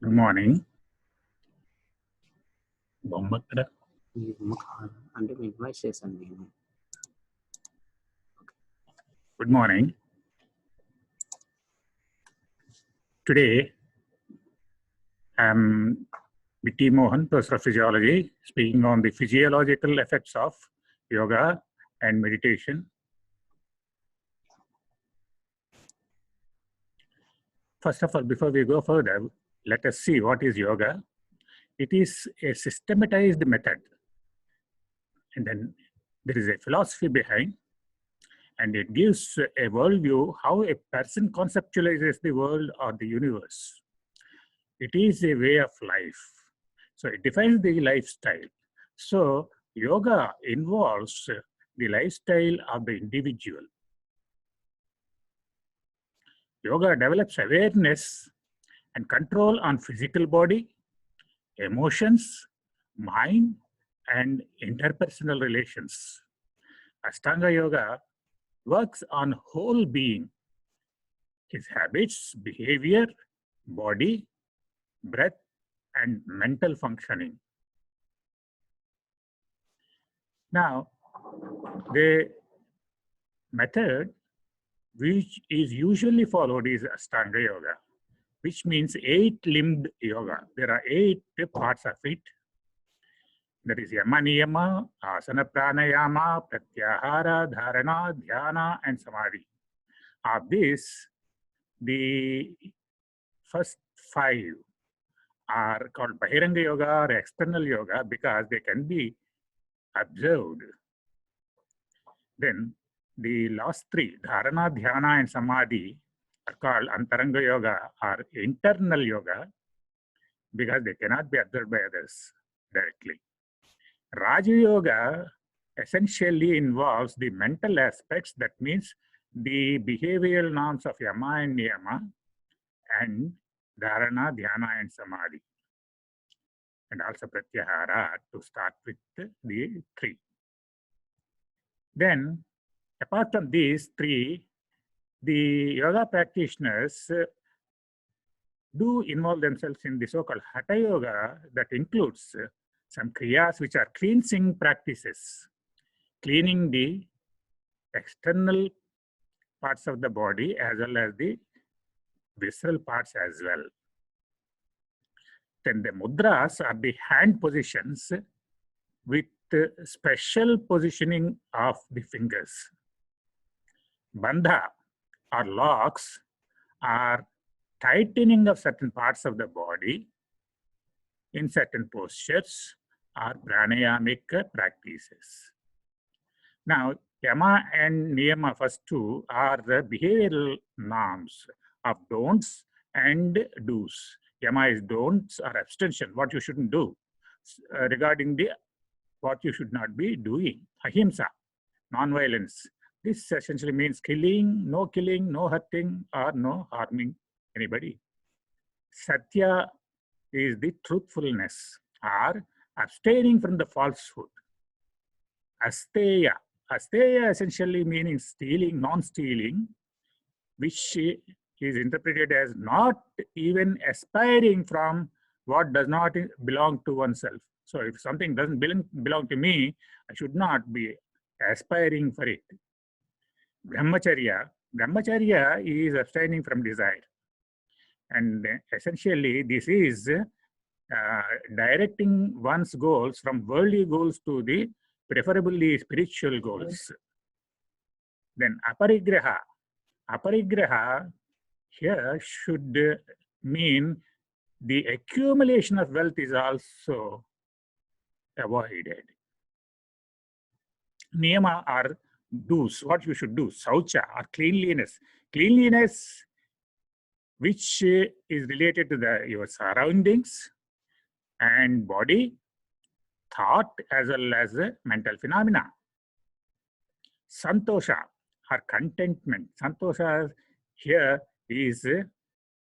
Good morning. బొమ్మ ఎక్కడ? అంటే మీ ఇన్వైట్ చేశాను నేను. Good morning. Today, I'm B.T. Mohan, Professor of Physiology, speaking on the physiological effects of yoga and meditation. First of all, before we go further, let us see what is yoga. It is a systematized method, and then there is a philosophy behind, and it gives a worldview how a person conceptualizes the world or the universe. It is a way of life. So it defines the lifestyle. So yoga involves the lifestyle of the individual. Yoga develops awareness and control on physical body, emotions, mind, and interpersonal relations. Ashtanga Yoga works on whole being, his habits, behavior, body, breath, and mental functioning. Now, the method which is usually followed is Ashtanga Yoga, which means 8-limbed yoga. There are 8 parts of it. That is Yama Niyama, Asana Pranayama, Pratyahara, Dharana, Dhyana, and Samadhi. Of this, the first 5 are called Bahiranga Yoga or external yoga because they can be observed. Then the last 3, Dharana, Dhyana, and Samadhi, are called Antaranga Yoga or internal yoga because they cannot be observed by others directly. Raja Yoga essentially involves the mental aspects, that means the behavioral norms of Yama and Niyama, and Dharana, Dhyana, and Samadhi, and also Pratyahara to start with the 3. Then, apart from these 3, the yoga practitioners do involve themselves in the so-called Hatha Yoga that includes some kriyas which are cleansing practices, cleaning the external parts of the body as well as the visceral parts as well. Then the mudras are the hand positions with special positioning of the fingers. Bandha or locks are tightening of certain parts of the body in certain postures or pranayamic practices. Now, Yama and Niyama, first 2, are the behavioral norms of don'ts and do's. Yama is don'ts or abstention, what you shouldn't do. Regarding the what you should not be doing. Ahimsa, non-violence. This essentially means killing, no hurting, or no harming anybody. Satya is the truthfulness or abstaining from the falsehood. Asteya. Asteya essentially meaning stealing, non-stealing, which is interpreted as not even aspiring from what does not belong to oneself. So if something doesn't belong to me, I should not be aspiring for it. Brahmacharya. Brahmacharya is abstaining from desire. And essentially, this is directing one's goals from worldly goals to the preferably spiritual goals. Then aparigraha. Aparigraha here should mean the accumulation of wealth is also avoided. Niyama are do's, what you should do. Saucha or cleanliness. Cleanliness which is related to your surroundings and body, thought, as well as mental phenomena. Santosha or contentment. Santosha here is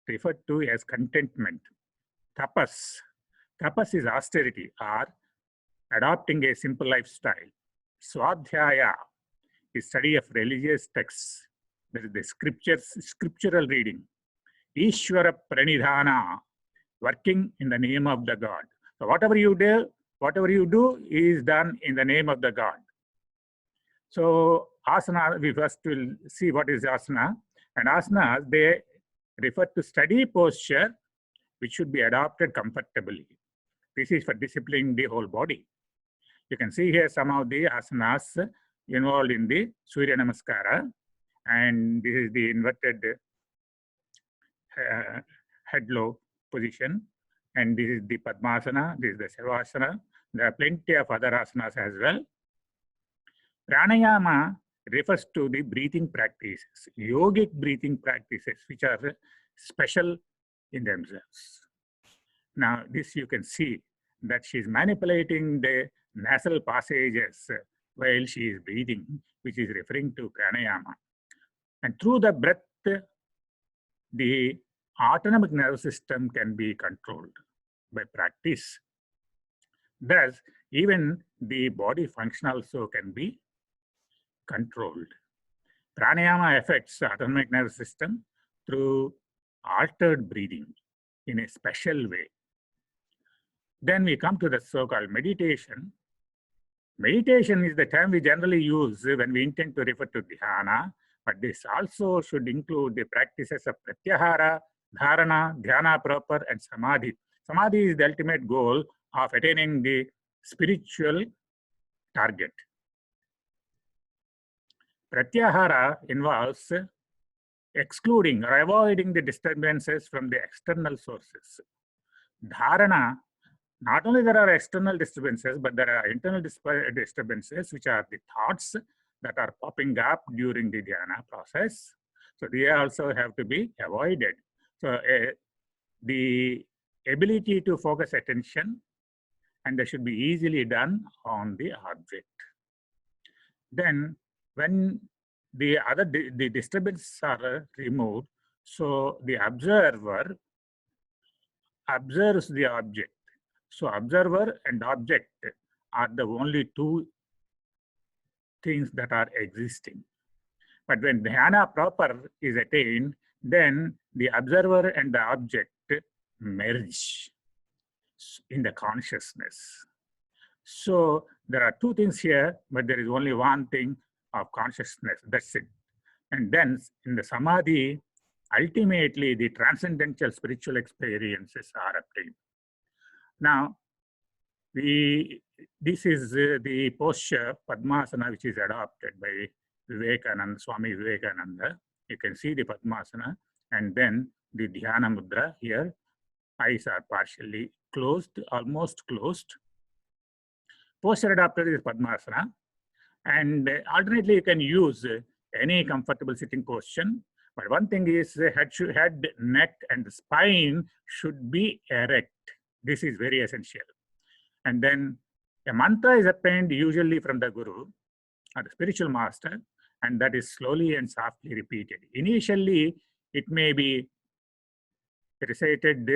referred to as contentment. Tapas. Tapas is austerity or adopting a simple lifestyle. Swadhyaya is study of religious texts. That is the scriptural reading. Ishvara pranidhana working in the name of the God. So whatever you do is done in the name of the God. So asana, we first will see what is asana. And asanas, they refer to steady posture which should be adopted comfortably. This is for disciplining the whole body. You can see here some of the asanas involved in the Surya Namaskara, and this is the inverted head low position, and this is the Padmasana, this is the Shavasana. There are plenty of other asanas as well. Pranayama refers to the breathing practices, yogic breathing practices, which are special in themselves. Now, this you can see that she is manipulating the nasal passages while she is breathing, which is referring to pranayama. And through the breath, the autonomic nervous system can be controlled by practice. Thus, even the body function also can be controlled. Pranayama affects the autonomic nervous system through altered breathing in a special way. Then we come to the so-called meditation. Meditation is the term we generally use when we intend to refer to dhyana, but this also should include the practices of pratyahara, dharana, dhyana proper, and samadhi. Samadhi is the ultimate goal of attaining the spiritual target. Pratyahara involves excluding or avoiding the disturbances from the external sources. Dharana, not only there are external disturbances, but there are internal disturbances, which are the thoughts that are popping up during the dhyana process. So they also have to be avoided. So the ability to focus attention, and that should be easily done on the object. Then when the disturbances are removed, so the observer observes the object. So observer and object are the only two things that are existing. But when dhyana proper is attained, then the observer and the object merge in the consciousness. So there are two things here, but there is only one thing of consciousness. That's it. And then in the samadhi, ultimately the transcendental spiritual experiences are obtained. Now, this is the posture Padmasana, which is adopted by Vivekananda, Swami Vivekananda. You can see the Padmasana, and then the Dhyana Mudra here. Eyes are partially closed, almost closed. Posture adopted is Padmasana, and alternately you can use any comfortable sitting position. But one thing is head, neck, and the spine should be erect. This is very essential. And then a mantra is appended usually from the guru or the spiritual master, and that is slowly and softly repeated. Initially, it may be recited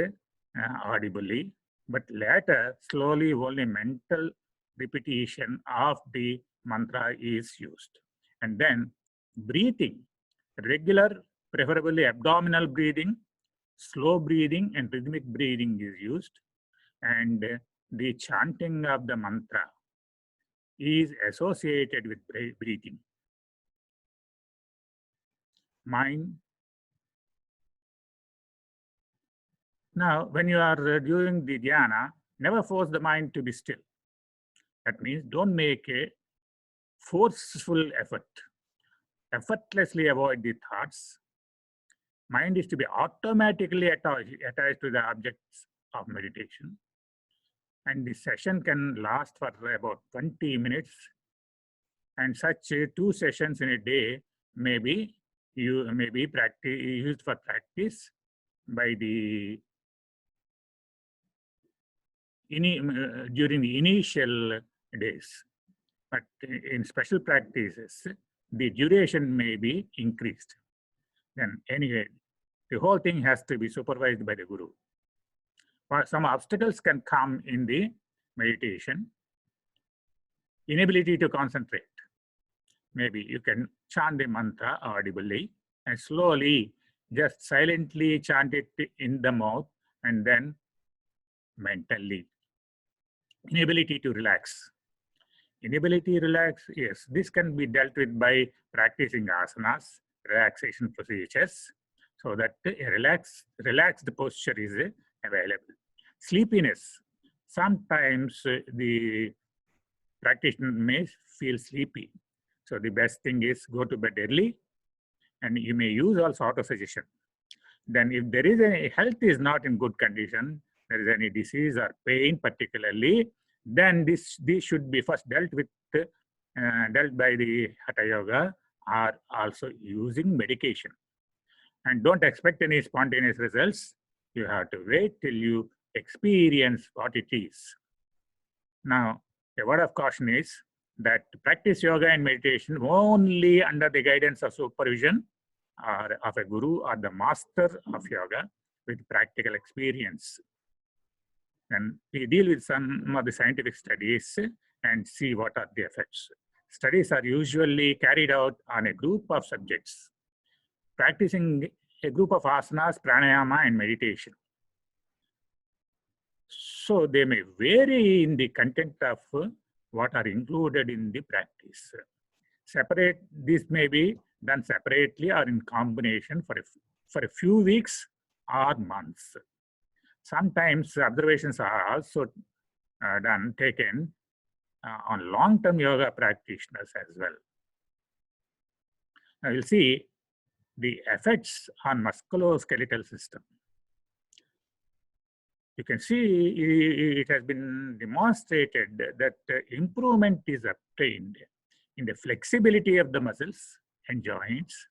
audibly, but later, slowly only mental repetition of the mantra is used. And then breathing, regular, preferably abdominal breathing, slow breathing, and rhythmic breathing is used. And the chanting of the mantra is associated with breathing. Mind. Now, when you are doing the dhyana, never force the mind to be still. That means don't make a forceful effort. Effortlessly avoid the thoughts. Mind is to be automatically attached to the objects of meditation. And the session can last for about 20 minutes. And such 2 sessions in a day may be used for practice by the during the initial days. But in special practices, the duration may be increased. Then anyway, the whole thing has to be supervised by the guru. Some obstacles can come in the meditation. Inability to concentrate. Maybe you can chant the mantra audibly and slowly just silently chant it in the mouth and then mentally. Inability to relax. Inability to relax, yes, this can be dealt with by practicing asanas, relaxation procedures, so that relaxed posture is available. Sleepiness. Sometimes the practitioner may feel sleepy. So the best thing is go to bed early, and you may use also auto-suggestion. Then if there is any health is not in good condition, there is any disease or pain particularly, then this should be first dealt by the Hatha Yoga, or also using medication. And don't expect any spontaneous results. You have to wait till you experience what it is. Now, a word of caution is that practice yoga and meditation only under the guidance of supervision or of a guru or the master of yoga with practical experience. And we deal with some of the scientific studies and see what are the effects. Studies are usually carried out on a group of subjects, practicing a group of asanas, pranayama, and meditation. So they may vary in the content of what are included in the practice. This may be done separately or in combination for a few weeks or months. Sometimes observations are also taken on long-term yoga practitioners as well. Now you'll see the effects on musculoskeletal system. You can see it has been demonstrated that improvement is obtained in the flexibility of the muscles and joints.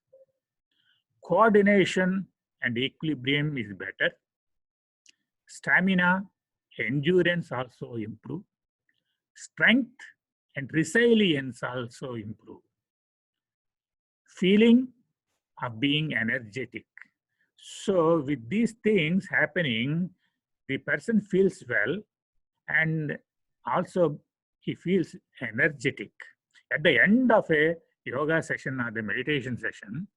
Coordination and equilibrium is better. Stamina, endurance also improve. Strength and resilience also improve. Feeling of being energetic. So with these things happening, the person feels well, and also he feels energetic. At the end of a yoga session or the meditation session,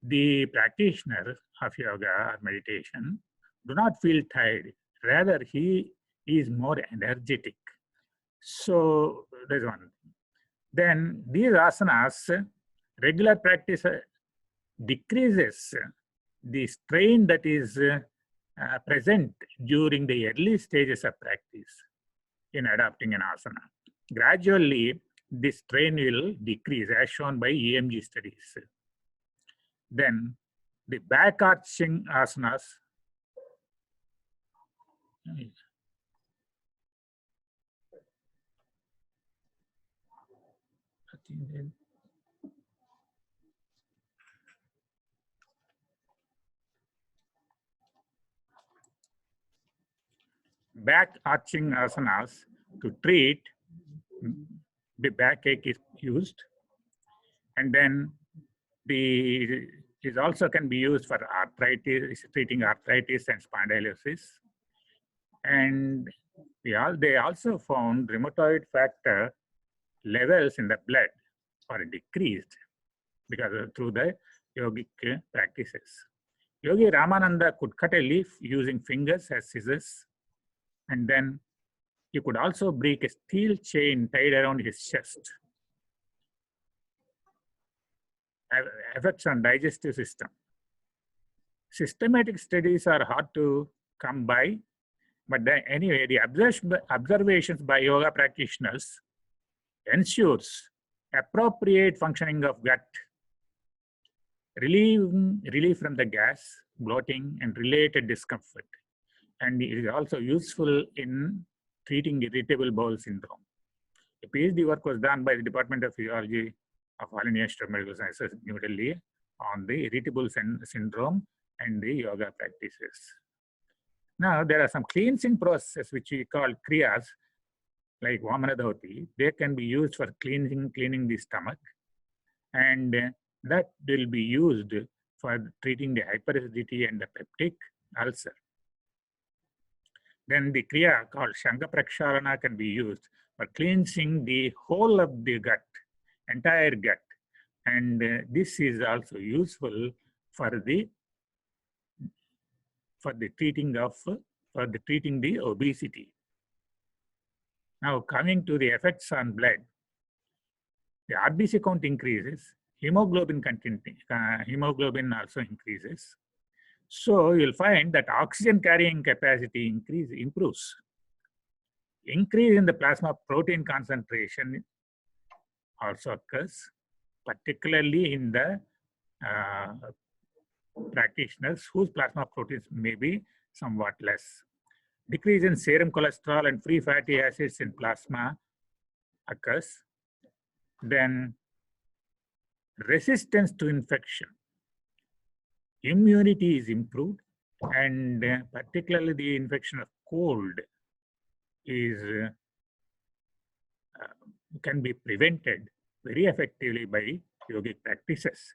the practitioner of yoga or meditation do not feel tired. Rather, he is more energetic. So there's one. Then these asanas, regular practice decreases the strain that is present during the early stages of practice in adopting an asana. Gradually, this strain will decrease as shown by EMG studies. Then the back arching asanas. Back arching asanas to treat the backache is used, and then it also can be used for arthritis, treating arthritis and spondylosis. And they also found rheumatoid factor levels in the blood are decreased because through the yogic practices. Yogi Ramananda could cut a leaf using fingers as scissors, and then he could also break a steel chain tied around his chest. Effects on digestive system. Systematic studies are hard to come by, but anyway, the observations by yoga practitioners ensures appropriate functioning of gut, relief from the gas, bloating, and related discomfort. And it is also useful in treating irritable bowel syndrome. A PhD work was done by the Department of Physiology of All India Institute of Medical Sciences, New Delhi, on the irritable syndrome and the yoga practices. Now, there are some cleansing processes which we call kriyas, like Vamanadhauti. They can be used for cleaning the stomach, and that will be used for treating the hyperacidity and the peptic ulcer. Then the kriya called Shanga Praksharana can be used for cleansing the whole of the gut, entire gut. And this is also useful for for the treating the obesity. Now coming to the effects on blood, the RBC count increases, hemoglobin content, hemoglobin also increases. So you'll find that oxygen carrying capacity improves. Increase in the plasma protein concentration also occurs, particularly in the practitioners whose plasma proteins may be somewhat less. Decrease in serum cholesterol and free fatty acids in plasma occurs. Then resistance to infection. Immunity is improved, and particularly the infection of cold is can be prevented very effectively by yogic practices.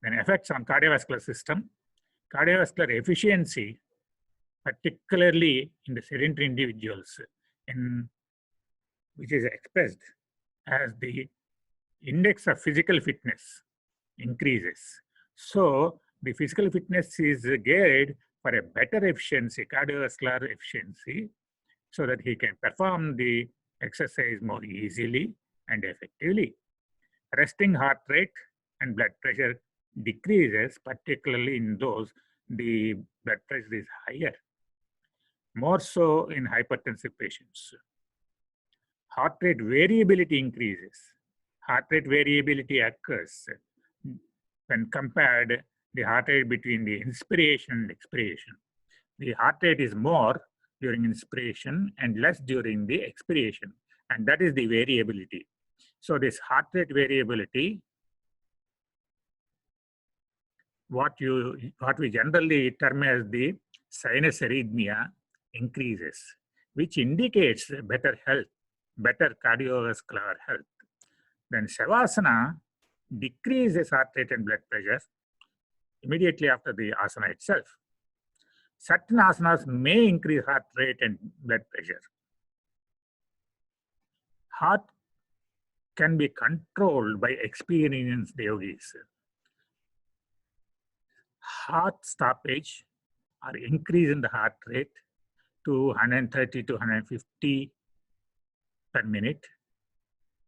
Then effects on cardiovascular system. Cardiovascular efficiency, particularly in the sedentary individuals, which is expressed as the index of physical fitness increases. So the physical fitness is geared for a better efficiency, cardiovascular efficiency, so that he can perform the exercise more easily and effectively. Resting heart rate and blood pressure decreases, particularly in those the blood pressure is higher, more so in hypertensive patients. Heart rate variability increases. Heart rate variability occurs when compared the heart rate between the inspiration and expiration. The heart rate is more during inspiration and less during the expiration, and that is the variability. So this heart rate variability, what we generally term as the sinus arrhythmia, increases, which indicates better health, better cardiovascular health. Then Shavasana decreases heart rate and blood pressure immediately after the asana itself. Certain asanas may increase heart rate and blood pressure. Heart can be controlled by experienced yogis. Heart stoppage or increase in the heart rate to 130 to 150 per minute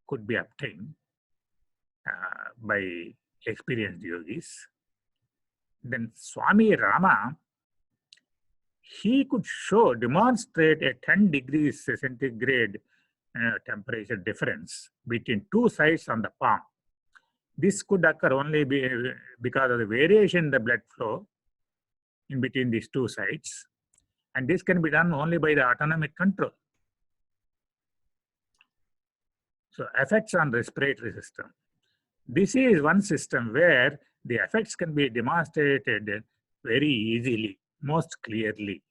could be obtained by experienced yogis. Then Swami Rama, he could demonstrate a 10 degrees centigrade temperature difference between two sides on the palm. This could occur only because of the variation in the blood flow in between these two sides. And this can be done only by the autonomic control. So effects on respiratory system. This is one system where the effects can be demonstrated very easily, most clearly.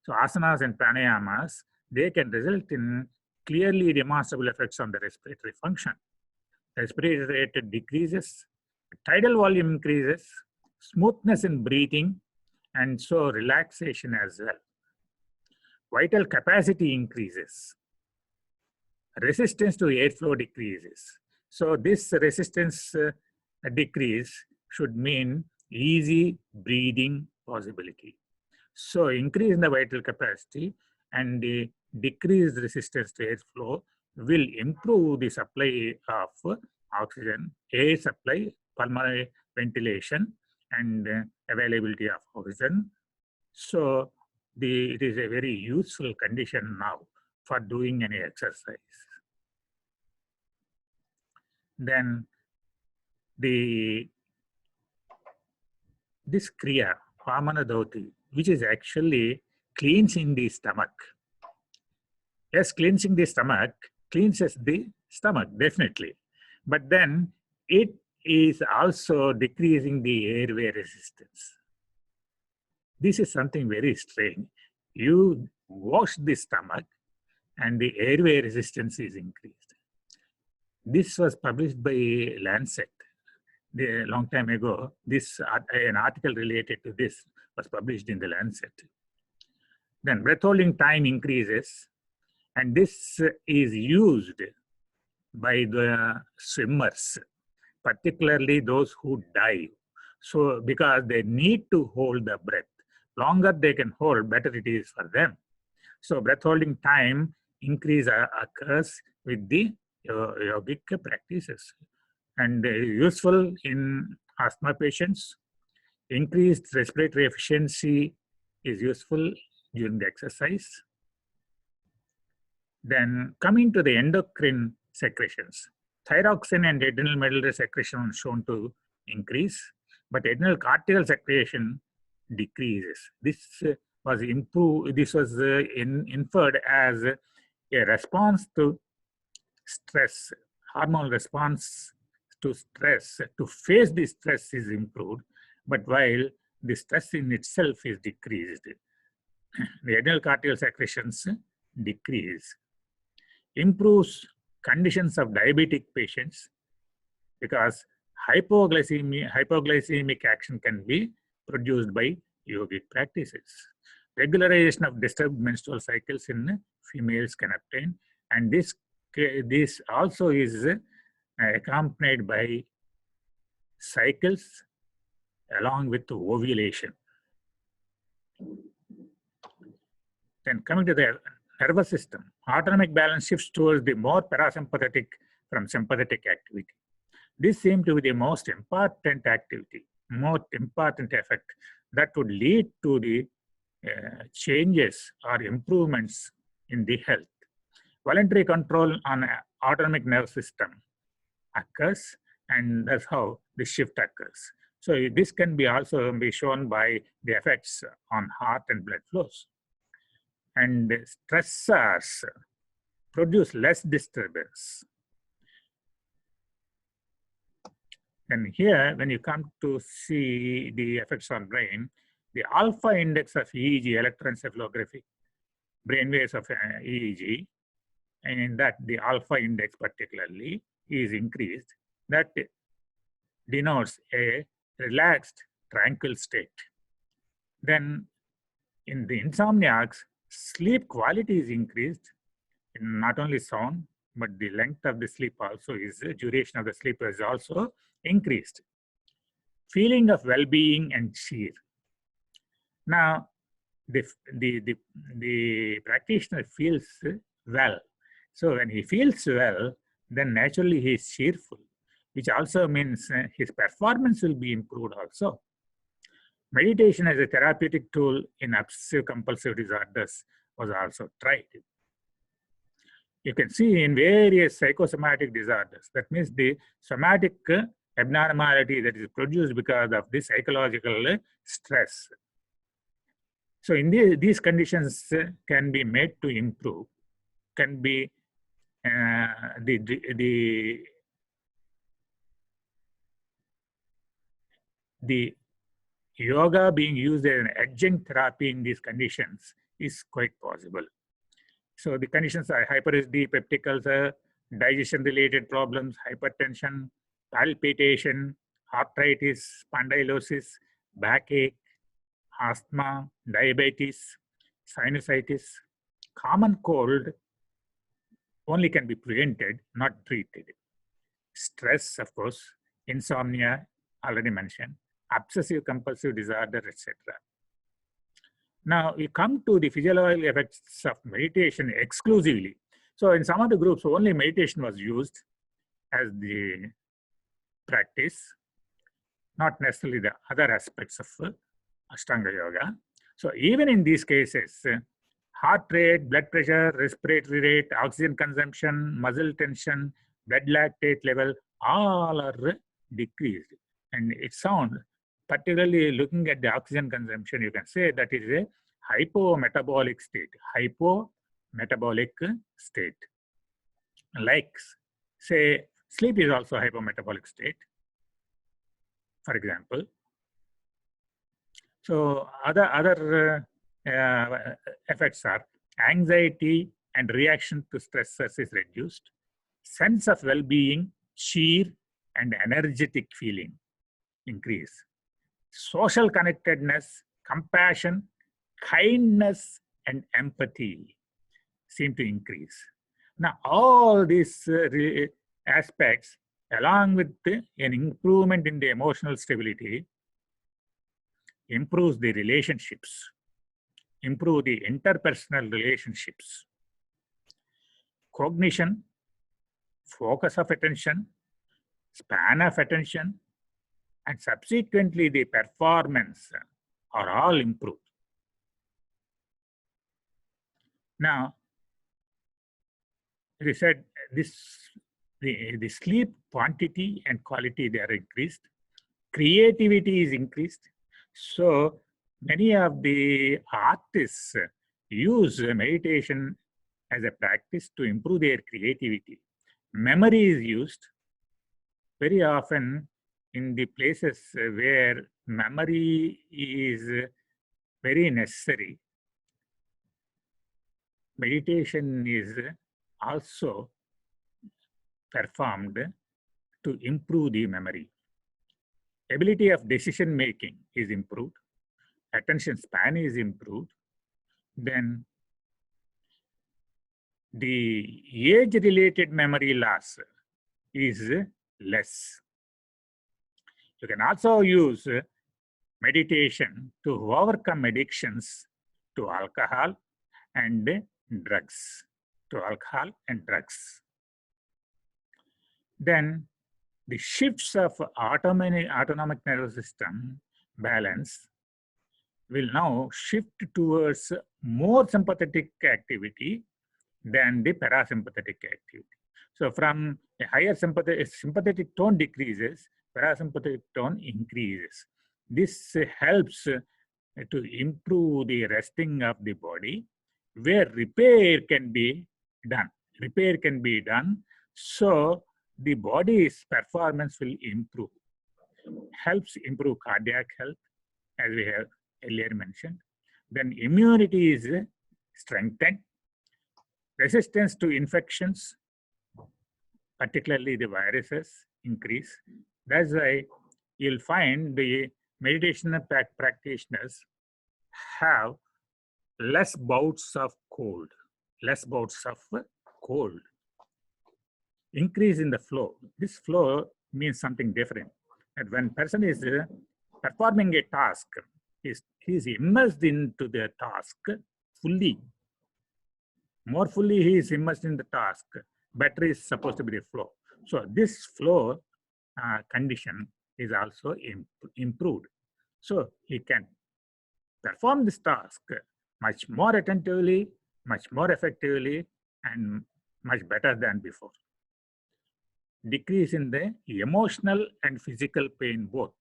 So asanas and pranayamas, they can result in clearly demonstrable effects on the respiratory function. Respiratory rate decreases, tidal volume increases, smoothness in breathing, and so relaxation as well. Vital capacity increases. Resistance to airflow decreases. So this resistance decrease should mean easy breathing possibility. So increase in the vital capacity and the decreased resistance to airflow will improve the supply of oxygen, air supply, pulmonary ventilation, and availability of oxygen. So it is a very useful condition now for doing any exercise. Then this Kriya, Vamana Dhoti, which is actually cleansing the stomach. Yes, cleansing the stomach cleanses the stomach, definitely. But then it is also decreasing the airway resistance. This is something very strange. You wash the stomach and the airway resistance is increased. This was published by Lancet a long time ago. An article related to this was published in the Lancet. Then breath holding time increases, and this is used by the swimmers, particularly those who dive. So because they need to hold the breath. Longer they can hold, better it is for them. So breath holding time increase occurs with the yogic practices, and useful in asthma patients. Increased respiratory efficiency is useful during the exercise. Then coming to the endocrine secretions, thyroxine and adrenal medullary secretion are shown to increase, but adrenal cortical secretion decreases. This was improved. This was inferred as a response to stress, hormonal response to stress. To face the stress is improved, but while the stress in itself is decreased, the adrenal cortical secretions decrease. Improves conditions of diabetic patients because hypoglycemic action can be produced by yogic practices. Regularization of disturbed menstrual cycles in females can obtain, and this also is accompanied by cycles along with ovulation. Then coming to the nervous system, autonomic balance shifts towards the more parasympathetic from sympathetic activity. This seems to be the most important activity, most important effect that would lead to the changes or improvements in the health. Voluntary control on autonomic nervous system occurs, and that's how the shift occurs. So this can be also be shown by the effects on heart and blood flows. And stressors produce less disturbance. And here, when you come to see the effects on brain, the alpha index of EEG, electroencephalography, brain waves of EEG, and in that the alpha index particularly is increased. That denotes a relaxed, tranquil state. Then in the insomniacs, sleep quality is increased in not only sound, but the length of the sleep also is, duration of the sleep is also increased. Feeling of well-being and cheer. Now, the practitioner feels well. So when he feels well, then naturally he is cheerful, which also means his performance will be improved also. Meditation as a therapeutic tool in obsessive compulsive disorders was also tried. You can see in various psychosomatic disorders, that means the somatic abnormality that is produced because of the psychological stress. So in these conditions can be made to improve, can be the yoga being used as an adjunct therapy in these conditions is quite possible. So the conditions are hyper-SD, peptic ulcer, digestion-related problems, hypertension, palpitation, arthritis, spondylosis, backache, asthma, diabetes, sinusitis. Common cold only can be prevented, not treated. Stress, of course, insomnia, already mentioned, obsessive compulsive disorder, etc. Now we come to the physiological effects of meditation exclusively. So in some of the groups, only meditation was used as the practice, not necessarily the other aspects of Ashtanga Yoga. So even in these cases, heart rate, blood pressure, respiratory rate, oxygen consumption, muscle tension, blood lactate level, all are decreased. And it sounds, particularly looking at the oxygen consumption, you can say that it is a hypometabolic state. Hypometabolic state. Like, say, sleep is also a hypometabolic state, for example. So other effects are anxiety and reaction to stressors is reduced, sense of well-being, cheer, and energetic feeling increase. Social connectedness, compassion, kindness, and empathy seem to increase. Now, all these aspects, along with an improvement in the emotional stability, improves the relationships, improve the interpersonal relationships, cognition, focus of attention, span of attention, and subsequently the performance are all improved. Now, they said the sleep quantity and quality, they are increased. Creativity is increased. So many of the artists use meditation as a practice to improve their creativity. Memory is used very often in the places where memory is very necessary. Meditation is also performed to improve the memory. Ability of decision making is improved. Attention span is improved. Then the age-related memory loss is less. You can also use meditation to overcome addictions to alcohol and drugs. Then the shifts of autonomic nervous system balance will now shift towards more sympathetic activity than the parasympathetic activity. So from a higher sympathetic tone decreases, parasympathetic tone increases. This helps to improve the resting of the body, where repair can be done. So the body's performance will improve. Helps improve cardiac health, as we have earlier mentioned. Then immunity is strengthened. Resistance to infections, particularly the viruses, increase. That's why you'll find the meditation practitioners have less bouts of cold. Increase in the flow. This flow means something different. And when person is performing a task, he's immersed into the task fully. More fully he is immersed in the task, better is supposed to be the flow. So this flow condition is also improved. So he can perform this task much more attentively, much more effectively, and much better than before. Decrease in the emotional and physical pain both.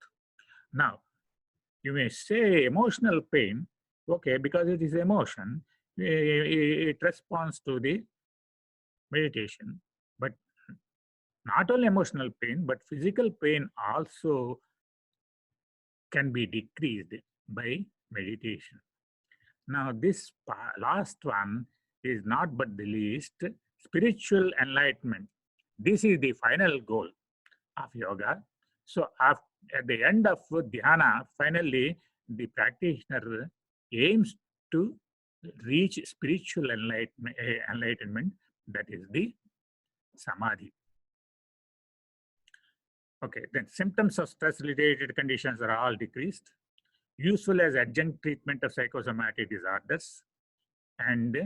Now, you may say emotional pain, okay, because it is emotion, it responds to the meditation. But not only emotional pain, but physical pain also can be decreased by meditation. Now, this last one is not but the least, spiritual enlightenment. This is the final goal of yoga. So at the end of dhyana, finally, the practitioner aims to reach spiritual enlightenment, that is the samadhi. Okay, then symptoms of stress-related conditions are all decreased, useful as adjunct treatment of psychosomatic disorders, and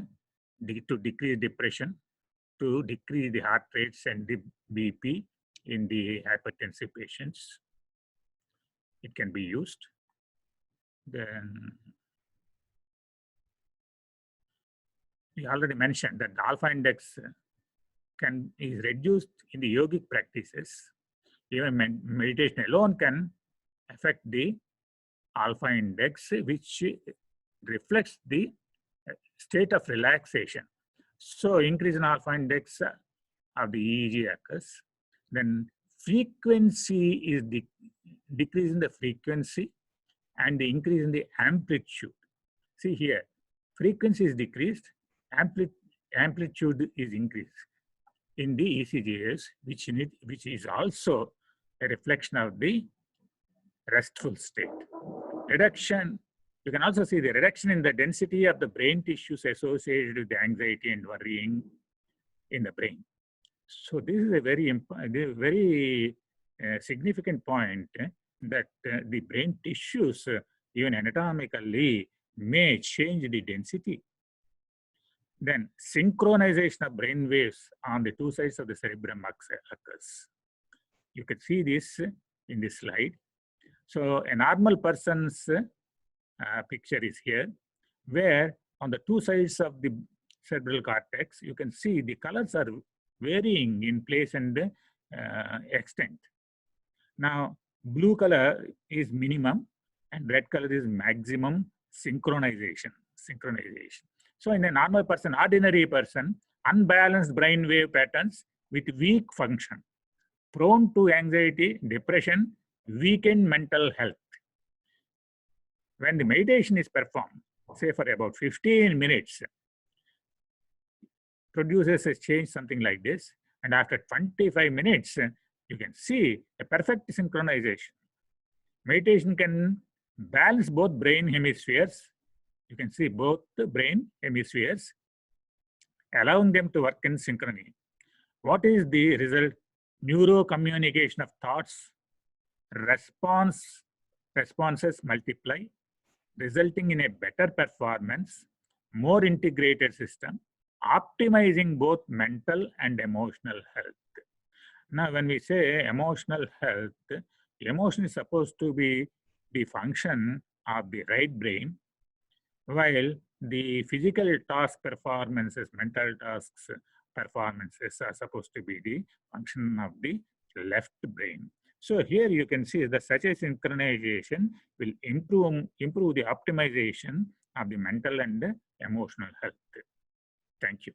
to decrease depression, to decrease the heart rates and the BP in the hypertensive patients. It can be used. Then we already mentioned that the alpha index is reduced in the yogic practices. Even meditation alone can affect the alpha index, which reflects the state of relaxation. So increase in alpha index of the EEG occurs. Then frequency is decrease in the frequency and the increase in the amplitude. See here, frequency is decreased, amplitude is increased in the ECGs, which is also a reflection of the restful state. Reduction, you can also see the reduction in the density of the brain tissues associated with the anxiety and worrying in the brain. So this is a very significant point that the brain tissues even anatomically, may change the density. Then synchronization of brain waves on the two sides of the cerebrum occurs. You can see this in this slide. So a normal person's picture is here, where on the two sides of the cerebral cortex, you can see the colors are varying in place and extent. Now, blue color is minimum and red color is maximum synchronization. So in a normal person, ordinary person, unbalanced brain wave patterns with weak function, prone to anxiety, depression, weakened mental health. When the meditation is performed, say for about 15 minutes, produces a change something like this, and after 25 minutes, you can see a perfect synchronization. Meditation can balance both brain hemispheres. You can see both the brain hemispheres, allowing them to work in synchrony. What is the result? Neurocommunication of thoughts, responses multiply, resulting in a better performance, more integrated system, optimizing both mental and emotional health. Now, when we say emotional health, emotion is supposed to be the function of the right brain, while the physical task performances, mental tasks performances are supposed to be the function of the left brain. So here you can see that such a synchronization will improve the optimization of the mental and emotional health. Thank you.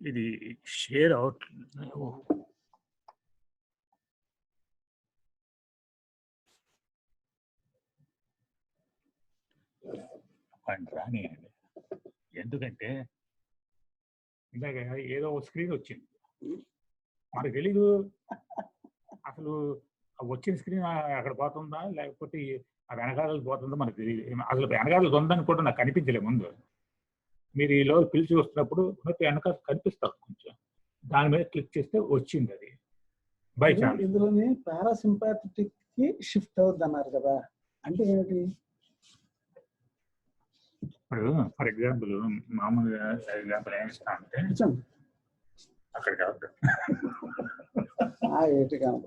ఇది share out రానియండి, ఎందుకంటే ఇందాక ఏదో screen వచ్చింది, మనకు తెలీదు అసలు వచ్చిన screen అక్కడ పోతుందా లేకపోతే ఆ వెనకాల పోతుందో మనకు తెలియదు. అసలు వెనకాల ఉందని కూడా నాకు కనిపించలేదు ముందు. మీరు ఈలో పిలిచి వస్తున్నప్పుడు వెనకాల కనిపిస్తారు కొంచెం, దాని మీద క్లిక్ చేస్తే వచ్చింది అది బై ఛాన్స్. ఇందులోని పారాసింపాథెటిక్ కి షిఫ్ట్ అవుద్ది అన్నారు కదా, అంటే ఏమిటి? ఇప్పుడు ఫర్ ఎగ్జాంపుల్ మామూలుగా ఎగ్జాంపుల్ ఏమి ఇస్తా అంటే అక్కడ కాదు ఏంటి కాదు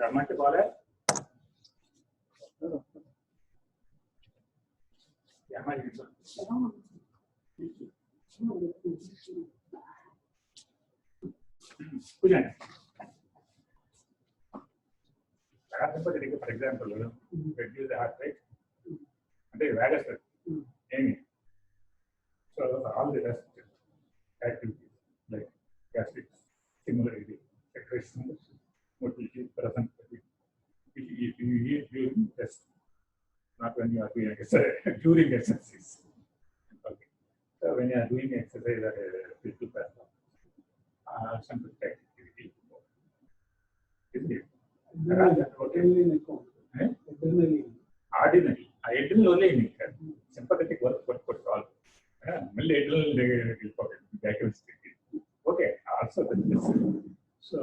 రమ్మంటే పోలే కూర్చోండి. For example reduce the heart rate అంటే వ్యాగస్ ఏమి. So all the rest activities like gastric stimulating secretion motility present during test, not when you are doing exercise, during exercise. Okay. So when you are doing exercise or physical performance, some activity, isn't it? Ordinary. Adrenal only sympathetic work all. Mainly adrenal important. Okay. Also, so